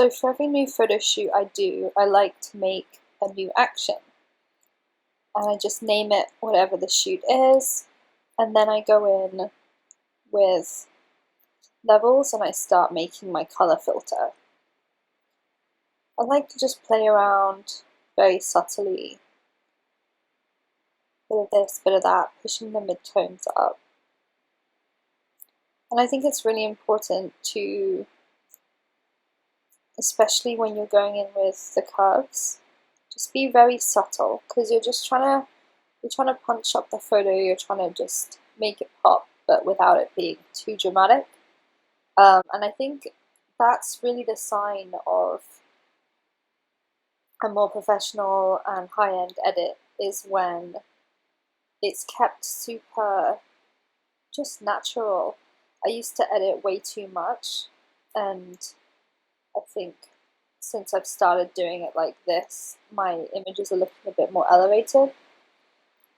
So for every new photo shoot I do, I like to make a new action. And I just name it whatever the shoot is, and then I go in with levels and I start making my color filter. I like to just play around very subtly. Bit of this, bit of that, pushing the midtones up. And I think it's really important to, especially when you're going in with the curves, just be very subtle, because you're trying to punch up the photo, you're trying to just make it pop, but without it being too dramatic. And I think that's really the sign of a more professional and high-end edit, is when it's kept super just natural. I used to edit way too much, and I think since I've started doing it like this, my images are looking a bit more elevated.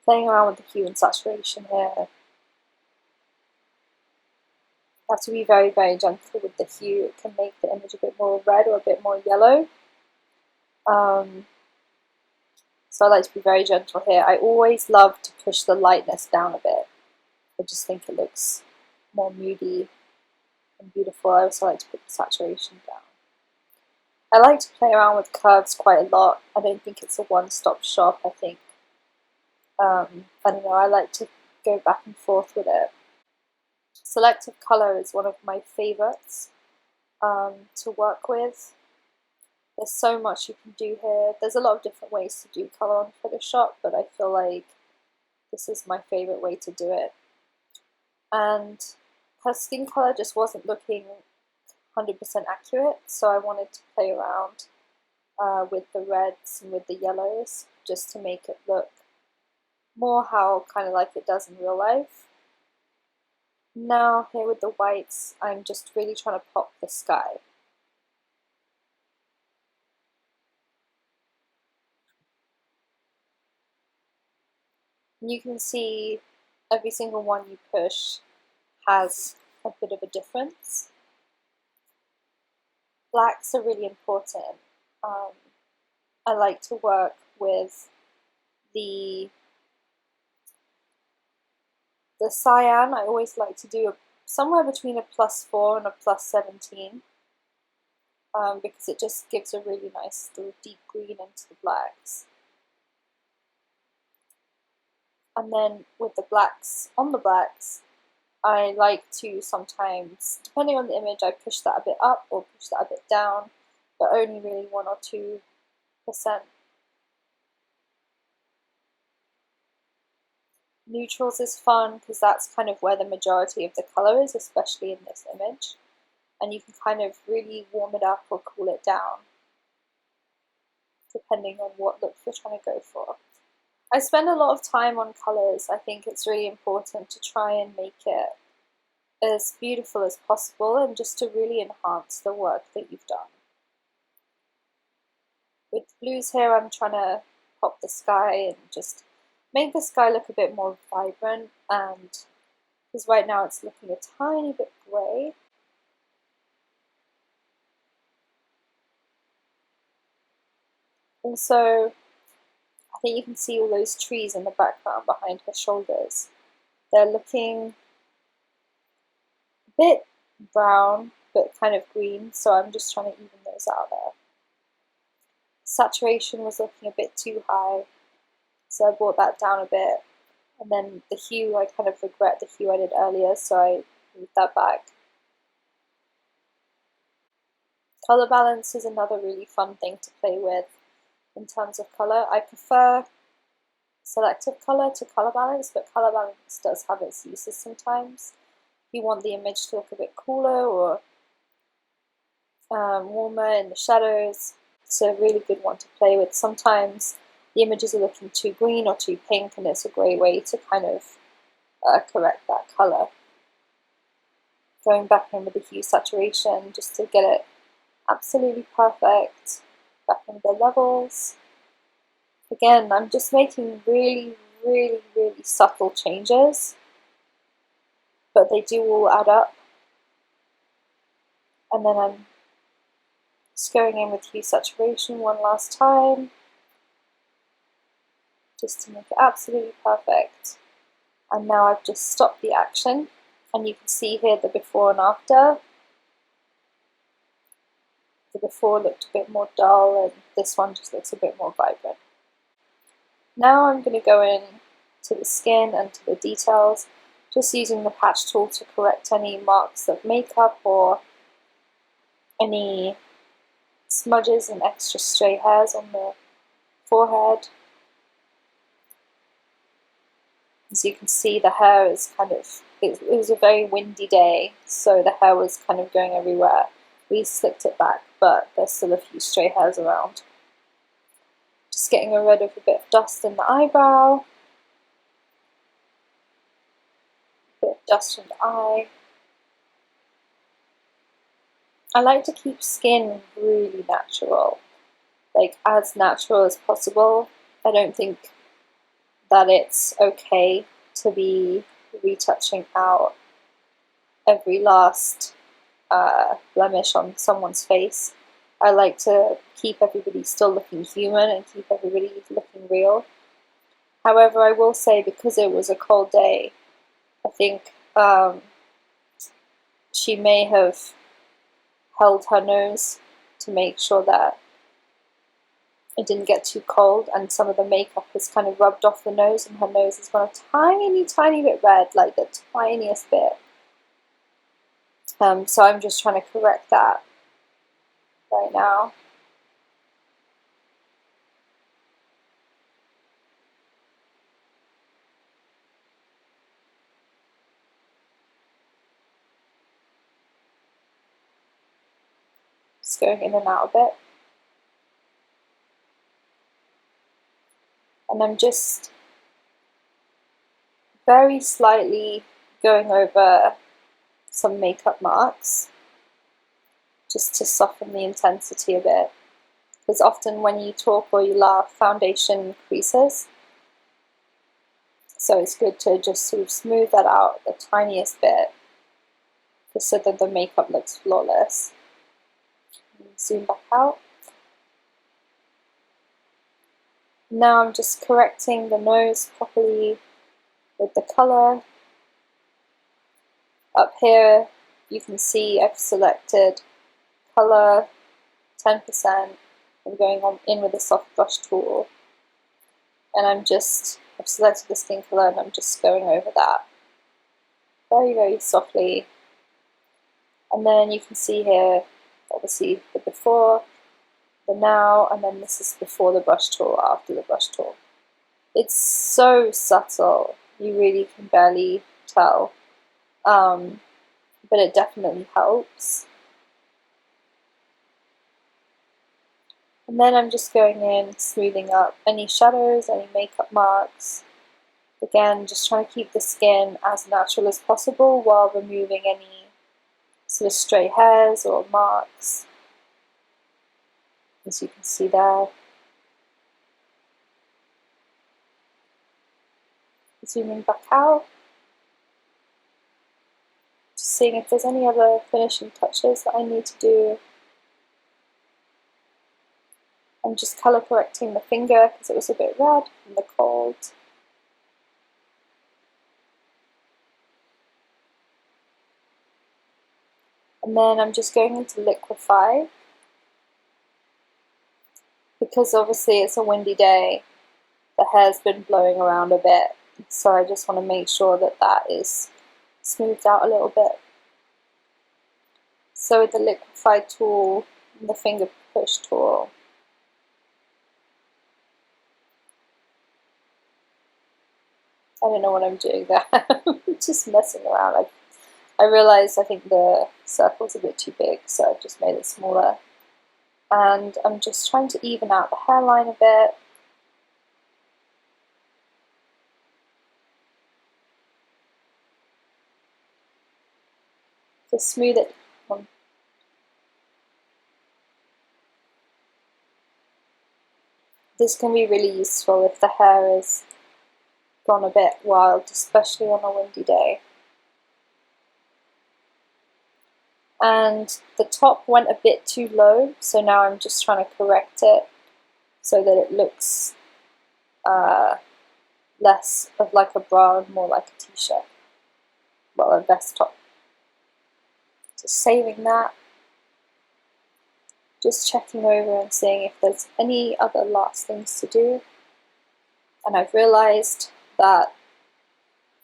Playing around with the hue and saturation here. You have to be very, very gentle with the hue. It can make the image a bit more red or a bit more yellow. So I like to be very gentle here. I always love to push the lightness down a bit. I just think it looks more moody and beautiful. I also like to put the saturation down. I like to play around with curves quite a lot. I don't think it's a one-stop shop. I think, I don't know, I like to go back and forth with it. Selective color is one of my favorites to work with. There's so much you can do here. There's a lot of different ways to do color on Photoshop, but I feel like this is my favorite way to do it. And her skin color just wasn't looking 100% accurate, so I wanted to play around with the reds and with the yellows just to make it look more how kind of like it does in real life. Now here with the whites, I'm just really trying to pop the sky. And you can see every single one you push has a bit of a difference. Blacks are really important. I like to work with the cyan. I always like to do somewhere between a +4 and a +17, because it just gives a really nice little deep green into the blacks. And then with the blacks, on the blacks, I like to sometimes, depending on the image, I push that a bit up or push that a bit down, but only really 1 or 2%. Neutrals is fun because that's kind of where the majority of the color is, especially in this image. And you can kind of really warm it up or cool it down, depending on what look you're trying to go for. I spend a lot of time on colors. I think it's really important to try and make it as beautiful as possible and just to really enhance the work that you've done. With blues here, I'm trying to pop the sky and just make the sky look a bit more vibrant, and because right now it's looking a tiny bit grey. Also, I think you can see all those trees in the background behind her shoulders. They're looking a bit brown, but kind of green, so I'm just trying to even those out there. Saturation was looking a bit too high, so I brought that down a bit. And then the hue, I kind of regret the hue I did earlier, so I moved that back. Color balance is another really fun thing to play with in terms of color. I prefer selective color to color balance, but color balance does have its uses sometimes. If you want the image to look a bit cooler or warmer in the shadows, it's a really good one to play with. Sometimes the images are looking too green or too pink, and it's a great way to kind of correct that color. Going back in with the hue saturation just to get it absolutely perfect. Back in the levels. Again, I'm just making really, really, really subtle changes, but they do all add up. And then I'm Just going in with hue saturation one last time, just to make it absolutely perfect. And now I've just stopped the action, and you can see here the before and after. The before looked a bit more dull, and this one just looks a bit more vibrant. Now I'm going to go in to the skin and to the details, just using the patch tool to correct any marks of makeup or any smudges and extra stray hairs on the forehead. As you can see, the hair is kind of, it was a very windy day, so the hair was kind of going everywhere. We slicked it back, but there's still a few stray hairs around. Just getting rid of a bit of dust in the eyebrow, a bit of dust in the eye. I like to keep skin really natural, like as natural as possible. I don't think that it's okay to be retouching out every last blemish on someone's face. I like to keep everybody still looking human and keep everybody looking real. However, I will say, because it was a cold day, I think she may have held her nose to make sure that it didn't get too cold, and some of the makeup has kind of rubbed off the nose, and her nose has gone a tiny bit red, like the tiniest bit. So I'm just trying to correct that right now. Just going in and out a bit. And I'm just very slightly going over some makeup marks, just to soften the intensity a bit. Because often when you talk or you laugh, foundation creases. So it's good to just sort of smooth that out the tiniest bit, just so that the makeup looks flawless. Zoom back out. Now I'm just correcting the nose properly with the colour. Up here you can see I've selected colour 10%. I'm going on in with the soft brush tool, and I've selected the skin colour, and I'm just going over that very softly. And then you can see here, obviously, the before, the now, and then this is before the brush tool, after the brush tool. It's so subtle, you really can barely tell, but it definitely helps. And then I'm just going in, smoothing up any shadows, any makeup marks. Again, just trying to keep the skin as natural as possible while removing any sort of stray hairs or marks, as you can see there. Zooming back out, just seeing if there's any other finishing touches that I need to do. I'm just colour correcting the finger because it was a bit red from the cold. And then I'm just going into liquify, because obviously it's a windy day, the hair's been blowing around a bit, so I just want to make sure that that is smoothed out a little bit. So with the liquify tool and the finger push tool, I don't know what I'm doing there. I'm just messing around. I realised I think the circle's a bit too big, so I've just made it smaller. And I'm just trying to even out the hairline a bit. To smooth it down. This can be really useful if the hair is gone a bit wild, especially on a windy day. and the top went a bit too low, so now I'm just trying to correct it so that it looks less of like a bra and more like a t-shirt, well, a vest top. Just saving that, just checking over and seeing if there's any other last things to do. And I've realized that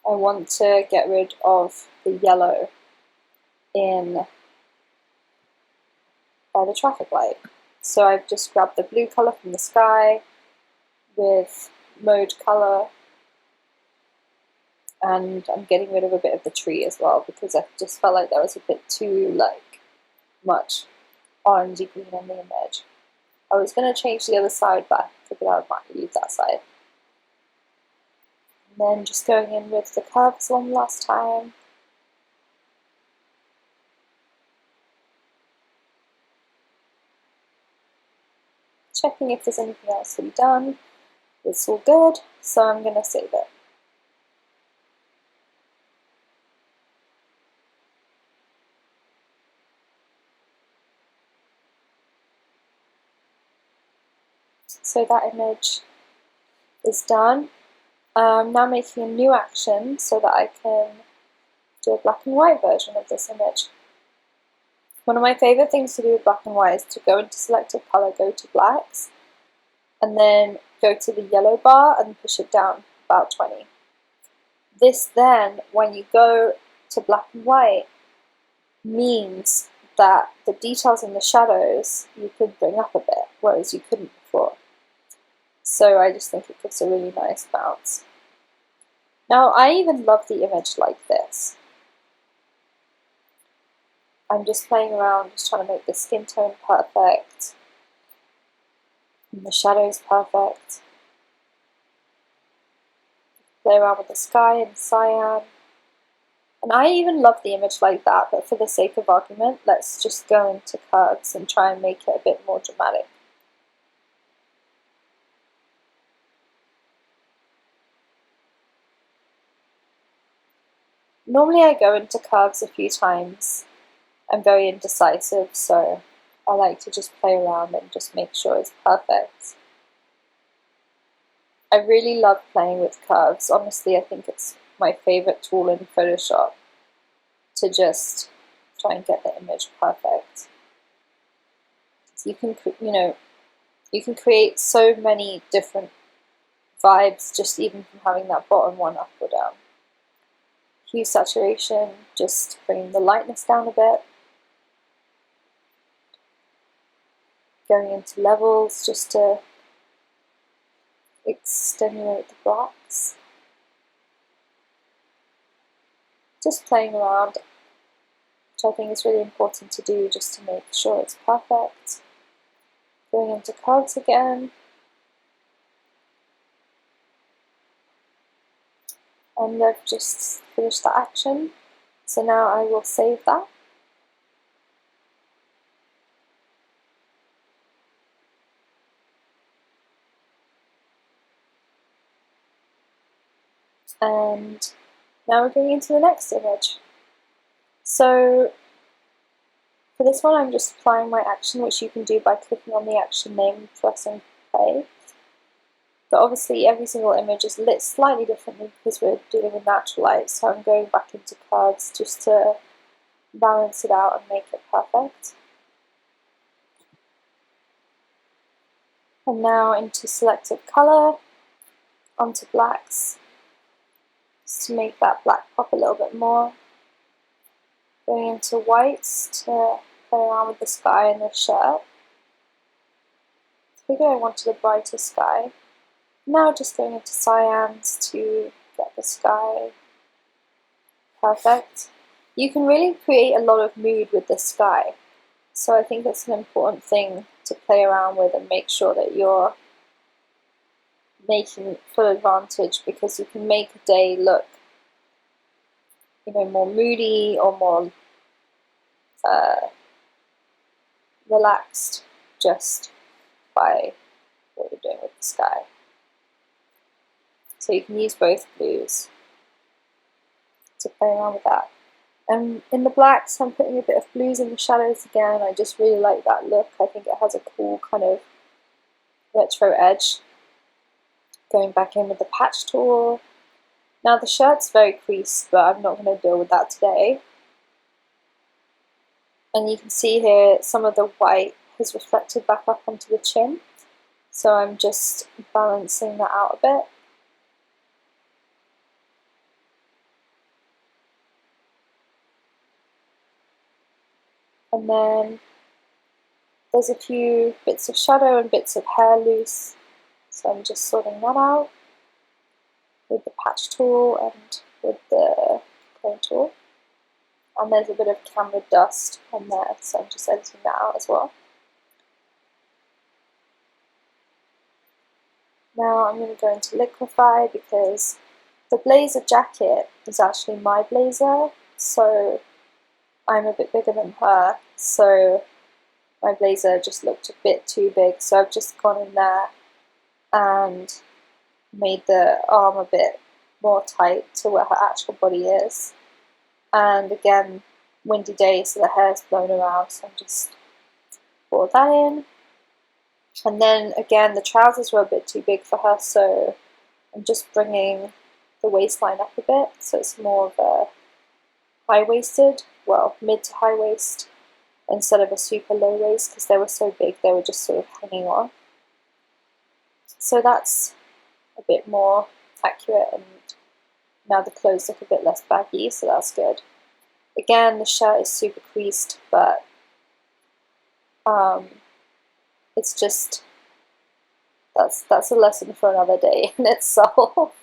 I want to get rid of the yellow in by the traffic light. So I've just grabbed the blue color from the sky with mode color, and I'm getting rid of a bit of the tree as well because I just felt like that was a bit too much orangey green on the image. I was going to change the other side, but I figured I might leave that side. And then just going in with the curves one last time. Checking if there's anything else to be done. It's all good, so I'm going to save it. So that image is done. I'm now making a new action so that I can do a black and white version of this image. One of my favorite things to do with black and white is to go into selective color, go to blacks, and then go to the yellow bar and push it down about 20. This then, when you go to black and white, means that the details in the shadows you could bring up a bit, whereas you couldn't before. So I just think it gives a really nice bounce. Now I even love the image like this. I'm just playing around, just trying to make the skin tone perfect, and the shadows perfect. Play around with the sky and cyan. And I even love the image like that, but for the sake of argument, let's just go into curves and try and make it a bit more dramatic. Normally I go into curves a few times. I'm very indecisive, so I like to just play around and just make sure it's perfect. I really love playing with curves. Honestly, I think it's my favorite tool in Photoshop to just try and get the image perfect. So you can create so many different vibes just even from having that bottom one up or down. Hue saturation, just bringing the lightness down a bit. Going into levels just to extenuate the blacks. Just playing around, which I think is really important to do just to make sure it's perfect. Going into curves again. And I've just finished that action, so now I will save that. And now we're going into the next image. So for this one I'm just applying my action, which you can do by clicking on the action name and pressing play. But obviously every single image is lit slightly differently because we're dealing with natural light, so I'm going back into curves just to balance it out and make it perfect. And now into selective color, onto blacks, just to make that black pop a little bit more. Going into whites to play around with the sky and the shirt. I figured I wanted a brighter sky. Now just going into cyans to get the sky perfect. You can really create a lot of mood with the sky, so I think it's an important thing to play around with and make sure that you're making full advantage, because you can make a day look more moody or more relaxed just by what you're doing with the sky. So you can use both blues to play around with that. And in the blacks, I'm putting a bit of blues in the shadows again. I just really like that look. I think it has a cool kind of retro edge. Going back in with the patch tool. Now the shirt's very creased, but I'm not going to deal with that today. And you can see here some of the white has reflected back up onto the chin. So I'm just balancing that out a bit. And then there's a few bits of shadow and bits of hair loose. So I'm just sorting that out with the patch tool and with the clone tool. And there's a bit of camera dust on there, so I'm just editing that out as well. Now I'm going to go into liquefy because the blazer jacket is actually my blazer, so I'm a bit bigger than her, so my blazer just looked a bit too big, so I've just gone in there and made the arm a bit more tight to where her actual body is. And again, windy day, so the hair's blown around, so I'm just brought that in. And then again, the trousers were a bit too big for her, so I'm just bringing the waistline up a bit, so it's more of a high-waisted, well, mid to high waist, instead of a super low waist, because they were so big they were just sort of hanging off. So that's a bit more accurate, and now the clothes look a bit less baggy, so that's good. Again, the shirt is super creased, but it's just, that's a lesson for another day in itself.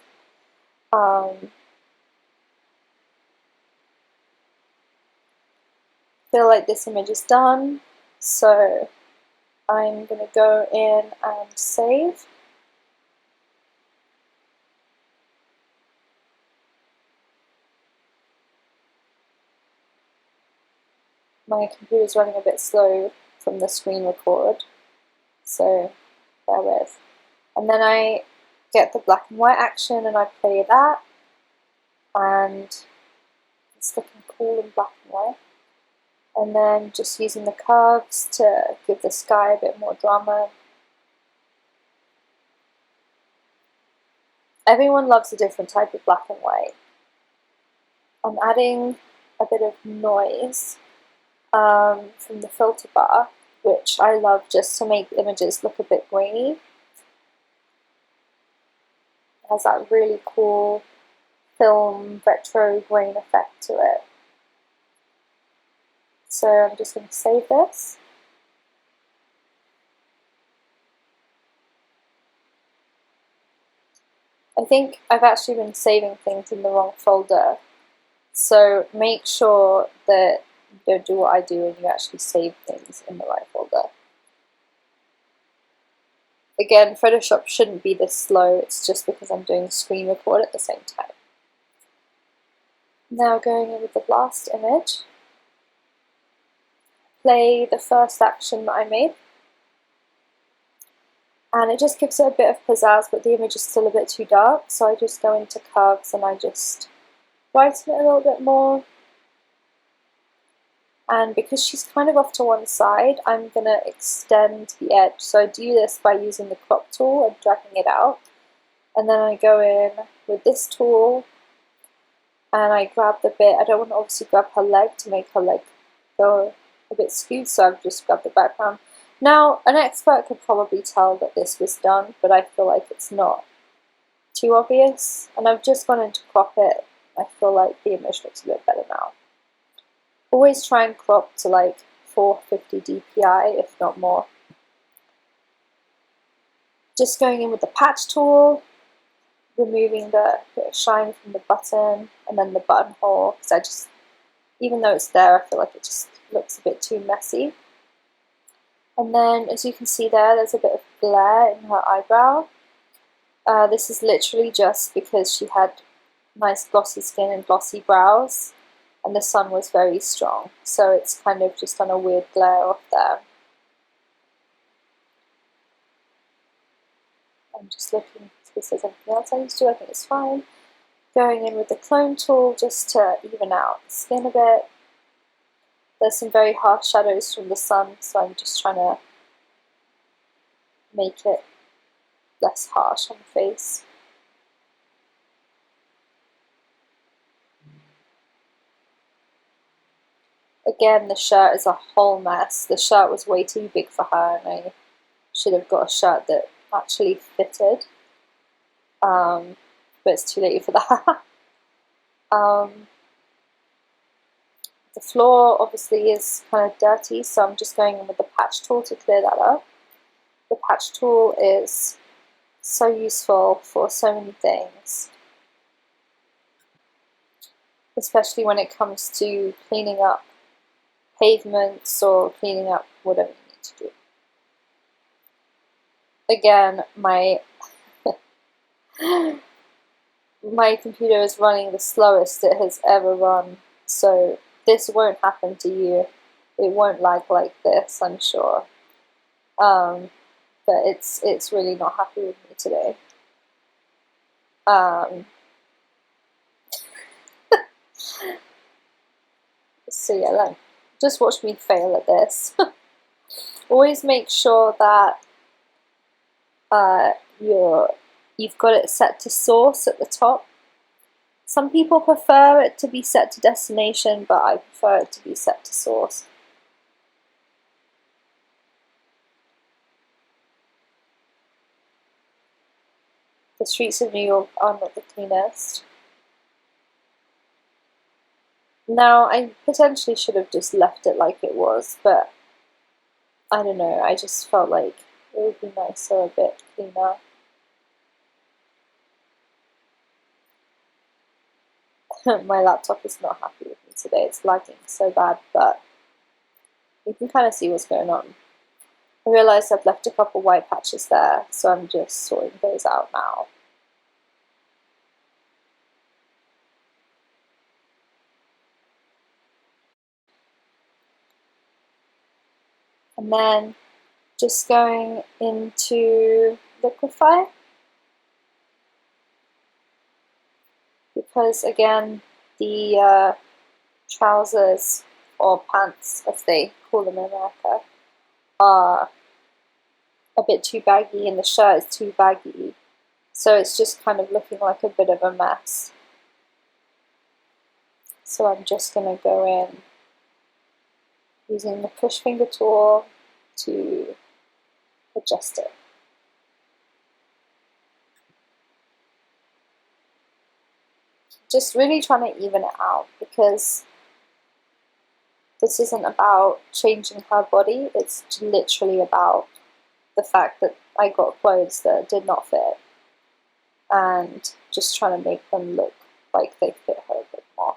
Feel like this image is done, so I'm going to go in and save. My computer's running a bit slow from the screen record, so bear with. And then I get the black and white action and I play that, and it's looking cool in black and white. And then just using the curves to give the sky a bit more drama. Everyone loves a different type of black and white. I'm adding a bit of noise from the filter bar, which I love just to make images look a bit grainy. It has that really cool film retro grain effect to it. So I'm just going to save this. I think I've actually been saving things in the wrong folder, so make sure that you don't do what I do and you actually save things in the right folder. Again, Photoshop shouldn't be this slow, it's just because I'm doing screen record at the same time. Now going in with the last image, play the first action that I made. And it just gives it a bit of pizzazz, but the image is still a bit too dark, so I just go into curves and I just brighten it a little bit more. And because she's kind of off to one side, I'm going to extend the edge. So I do this by using the crop tool and dragging it out. And then I go in with this tool and I grab the bit. I don't want to obviously grab her leg to make her leg go a bit skewed, so I've just grabbed the background. Now, an expert could probably tell that this was done, but I feel like it's not too obvious. And I've just gone in to crop it. I feel like the image looks a bit better now. Always try and crop to like 450 dpi, if not more. Just going in with the patch tool, removing the bit of shine from the button and then the buttonhole, because I just, even though it's there, I feel like it just looks a bit too messy. And then, as you can see there's a bit of glare in her eyebrow. This is literally just because she had nice glossy skin and glossy brows, and the sun was very strong, so it's kind of just done a weird glare off there. I'm just looking to see if there's anything else I need to do. I think it's fine. Going in with the clone tool just to even out the skin a bit. There's some very harsh shadows from the sun, so I'm just trying to make it less harsh on the face. Again, the shirt is a whole mess. The shirt was way too big for her, and I should have got a shirt that actually fitted. But it's too late for that. The floor obviously is kind of dirty, so I'm just going in with the patch tool to clear that up. The patch tool is so useful for so many things, especially when it comes to cleaning up pavements or cleaning up whatever you need to do. Again, my computer is running the slowest it has ever run, so this won't happen to you. It won't lag like this, I'm sure. But it's really not happy with me today. So yeah, just watch me fail at this. Always make sure that you've got it set to source at the top. Some people prefer it to be set to destination, but I prefer it to be set to source. The streets of New York are not the cleanest. Now, I potentially should have just left it like it was, but I don't know, I just felt like it would be nicer, a bit cleaner. My laptop is not happy with me today, it's lagging so bad, but you can kind of see what's going on. I realised I've left a couple white patches there, so I'm just sorting those out now. And then just going into liquify, because again, the trousers, or pants as they call them in America, are a bit too baggy and the shirt is too baggy, so it's just kind of looking like a bit of a mess. So I'm just going to go in using the push finger tool to adjust it. Just really trying to even it out, because this isn't about changing her body, it's literally about the fact that I got clothes that did not fit, and just trying to make them look like they fit her a bit more.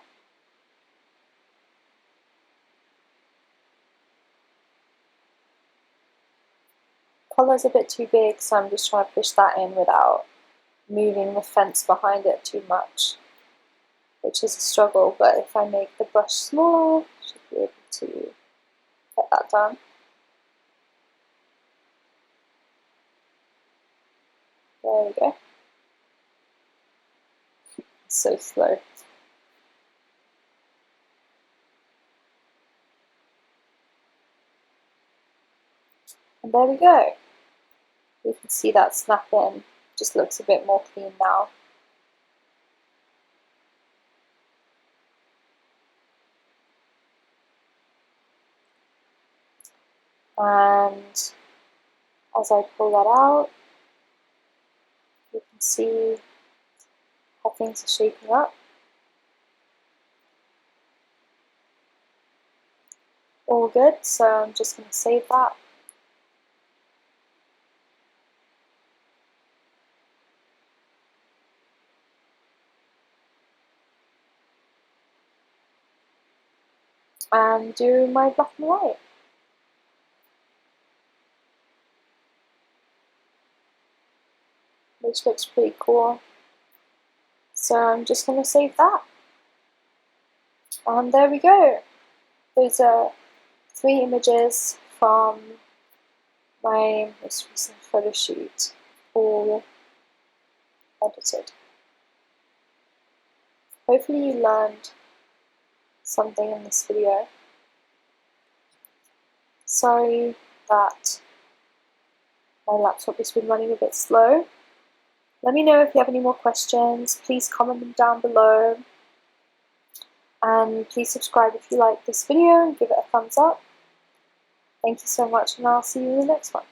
Colour's a bit too big, so I'm just trying to push that in without moving the fence behind it too much, which is a struggle, but if I make the brush smaller, I should be able to get that done. There we go. It's so slow. And there we go. You can see that snap in, just looks a bit more clean now. And as I pull that out, you can see how things are shaping up. All good, so I'm just going to save that. And do my black and white. Which looks pretty cool. So I'm just going to save that. And there we go. Those are 3 images from my most recent photo shoot, all edited. hopefully you learned something in this video. Sorry that my laptop has been running a bit slow. Let me know if you have any more questions. Please comment them down below. And please subscribe if you like this video and give it a thumbs up. Thank you so much, and I'll see you in the next one.